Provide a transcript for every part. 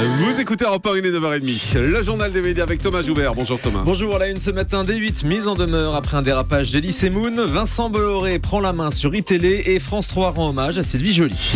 Vous écoutez Europe 1, il est 9h30. Le journal des médias avec Thomas Joubert. Bonjour Thomas. Bonjour, à la une ce matin, D8 mise en demeure après un dérapage d'Elysée Moon. Vincent Bolloré prend la main sur iTélé et France 3 rend hommage à Sylvie Joly.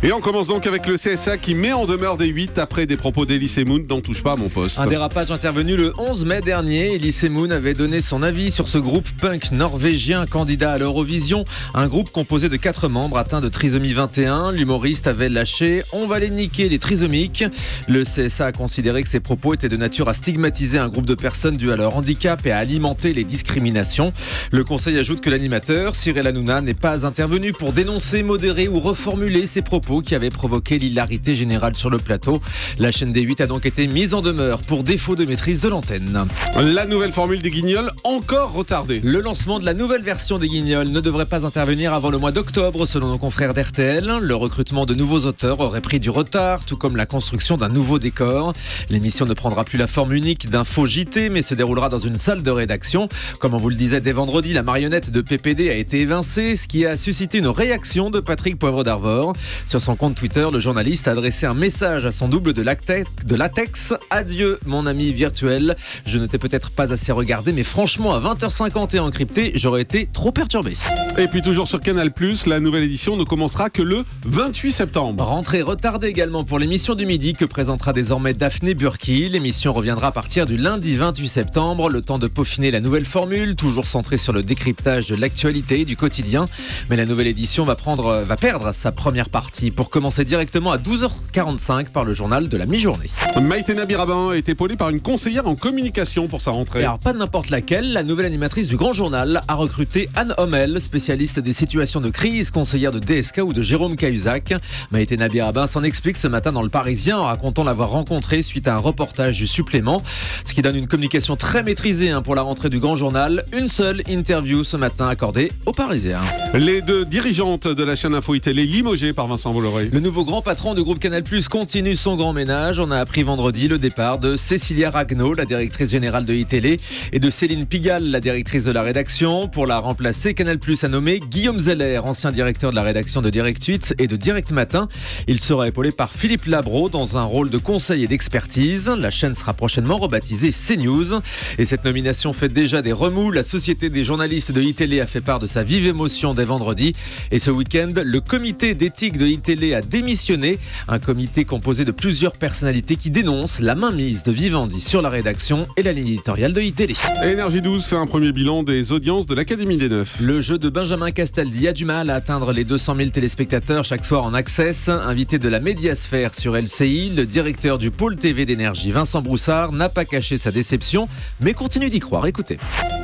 Et on commence donc avec le CSA qui met en demeure D8 après des propos d'Elysée Moon. N'en touche pas à mon poste. Un dérapage intervenu le 11 mai dernier. Elysée Moon avait donné son avis sur ce groupe punk norvégien candidat à l'Eurovision. Un groupe composé de 4 membres atteints de trisomie 21. L'humoriste avait lâché « On va les niquer les trisomiques ». Le CSA a considéré que ces propos étaient de nature à stigmatiser un groupe de personnes dû à leur handicap et à alimenter les discriminations. Le conseil ajoute que l'animateur, Cyril Hanouna, n'est pas intervenu pour dénoncer, modérer ou reformuler ces propos qui avaient provoqué l'hilarité générale sur le plateau. La chaîne D8 a donc été mise en demeure pour défaut de maîtrise de l'antenne. La nouvelle formule des Guignols encore retardée. Le lancement de la nouvelle version des Guignols ne devrait pas intervenir avant le mois d'octobre selon nos confrères d'RTL. Le recrutement de nouveaux auteurs aurait pris du retard, tout comme la construction d'un nouveau décor. L'émission ne prendra plus la forme unique d'un faux JT, mais se déroulera dans une salle de rédaction. Comme on vous le disait dès vendredi, la marionnette de PPD a été évincée, ce qui a suscité une réaction de Patrick Poivre d'Arvor. Sur son compte Twitter, le journaliste a adressé un message à son double de latex. Adieu mon ami virtuel, je ne t'ai peut-être pas assez regardé, mais franchement à 20h50 et encrypté, j'aurais été trop perturbé. Et puis toujours sur Canal+, la nouvelle édition ne commencera que le 28 septembre. Rentrée retardée également pour l'émission du midi que présentera désormais Daphné Burki. L'émission reviendra à partir du lundi 28 septembre, le temps de peaufiner la nouvelle formule, toujours centrée sur le décryptage de l'actualité et du quotidien. Mais la nouvelle édition va perdre sa première partie pour commencer directement à 12h45 par le journal de la mi-journée. Maïté Nabirabin est épaulée par une conseillère en communication pour sa rentrée. Et alors pas n'importe laquelle, la nouvelle animatrice du Grand Journal a recruté Anne Hommel, spécialiste des situations de crise, conseillère de DSK ou de Jérôme Cahuzac. Maïté Nabirabin s'en explique ce matin dans Le Parisien en racontant l'avoir rencontrée suite à un reportage du Supplément, ce qui donne une communication très maîtrisée pour la rentrée du Grand Journal. Une seule interview ce matin accordée aux Parisiens. Les deux dirigeantes de la chaîne Info iTélé limogées par Vincent Bolloré. Le nouveau grand patron du groupe Canal+ continue son grand ménage. On a appris vendredi le départ de Cécilia Ragnaud, la directrice générale de iTélé, et de Céline Pigalle, la directrice de la rédaction. Pour la remplacer, Canal+ a nommé Guillaume Zeller, ancien directeur de la rédaction de Direct 8 et de Direct Matin. Il sera épaulé par Philippe Labro dans un rôle de conseil et d'expertise. La chaîne sera prochainement rebaptisée CNews. Et cette nomination fait déjà des remous. La Société des journalistes de iTélé a fait part de sa vive émotion dès vendredi. Et ce week-end, le comité d'éthique de iTélé a démissionné. Un comité composé de plusieurs personnalités qui dénoncent la mainmise de Vivendi sur la rédaction et la ligne éditoriale de iTélé. Énergie 12 fait un premier bilan des audiences de l'Académie des Neufs. Le jeu de Benjamin Castaldi a du mal à atteindre les 200 000 téléspectateurs chaque soir en access. Invité de la médiasphère sur LCI, le directeur du pôle TV d'énergie, Vincent Broussard, n'a pas caché sa déception, mais continue d'y croire. Écoutez.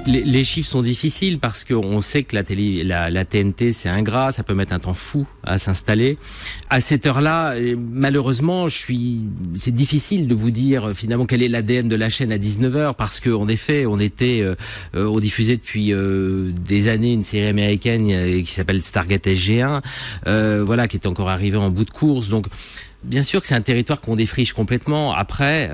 Les chiffres sont difficiles parce qu'on sait que la TNT c'est ingrat, ça peut mettre un temps fou à s'installer. À cette heure-là, malheureusement, c'est difficile de vous dire finalement quel est l'ADN de la chaîne à 19h parce qu'en effet, on diffusait depuis des années une série américaine qui s'appelle Stargate SG1, qui est encore arrivée en bout de course. Donc bien sûr que c'est un territoire qu'on défriche complètement. Après,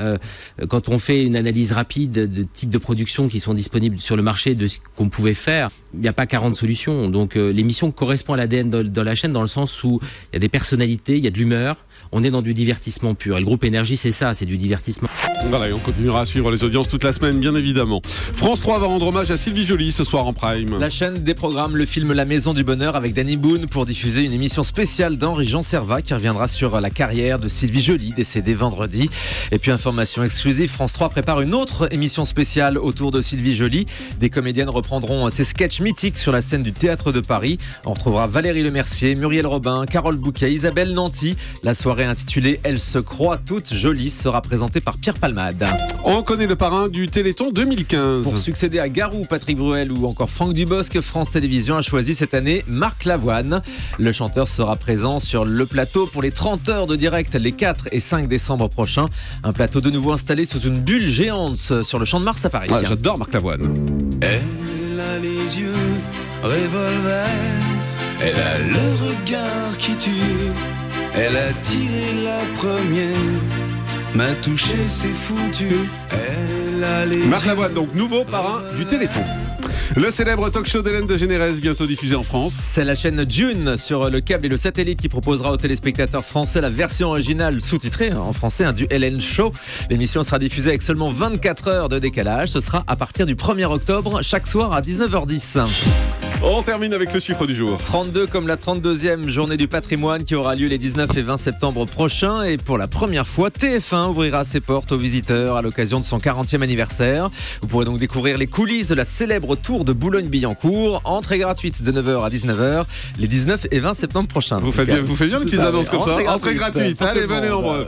quand on fait une analyse rapide de types de production qui sont disponibles sur le marché, de ce qu'on pouvait faire, il n'y a pas 40 solutions. Donc l'émission correspond à l'ADN de la chaîne dans le sens où il y a des personnalités, il y a de l'humeur. On est dans du divertissement pur. Et le groupe Énergie, c'est ça, c'est du divertissement. Voilà, et on continuera à suivre les audiences toute la semaine, bien évidemment. France 3 va rendre hommage à Sylvie Joly ce soir en prime. La chaîne déprogramme le film La Maison du Bonheur avec Danny Boone pour diffuser une émission spéciale d'Henri-Jean Servat qui reviendra sur la carrière de Sylvie Joly, décédée vendredi. Et puis information exclusive, France 3 prépare une autre émission spéciale autour de Sylvie Joly. Des comédiennes reprendront ses sketchs mythiques sur la scène du Théâtre de Paris. On retrouvera Valérie Lemercier, Muriel Robin, Carole Bouquet, Isabelle Nanty. La soirée intitulée Elle se croit toute jolie sera présentée par Pierre Palmade. On connaît le parrain du Téléthon 2015. Pour succéder à Garou, Patrick Bruel ou encore Franck Dubosc, France Télévisions a choisi cette année Marc Lavoine. Le chanteur sera présent sur le plateau pour les 30 heures de direct les 4 et 5 décembre prochains. Un plateau de nouveau installé sous une bulle géante sur le Champ de Mars à Paris. J'adore Marc Lavoine. Elle a les yeux revolver, elle a le regard qui tue, elle a tiré la première, m'a touché, c'est foutu. Elle a les Marc Lavoine, donc nouveau parrain du Téléthon. Le célèbre talk show d'Hélène de Généresse, bientôt diffusé en France. C'est la chaîne Dune sur le câble et le satellite qui proposera aux téléspectateurs français la version originale sous-titrée en français du Hélène Show. L'émission sera diffusée avec seulement 24 heures de décalage. Ce sera à partir du 1er octobre, chaque soir à 19h10. On termine avec le chiffre du jour. 32 comme la 32e journée du patrimoine qui aura lieu les 19 et 20 septembre prochains. Et pour la première fois, TF1 ouvrira ses portes aux visiteurs à l'occasion de son 40e anniversaire. Vous pourrez donc découvrir les coulisses de la célèbre tour de Boulogne-Billancourt. Entrée gratuite de 9h à 19h les 19 et 20 septembre prochains. Vous faites bien les petites annonces comme ça. Entrée Entrée gratuite. Allez, venez nombreux.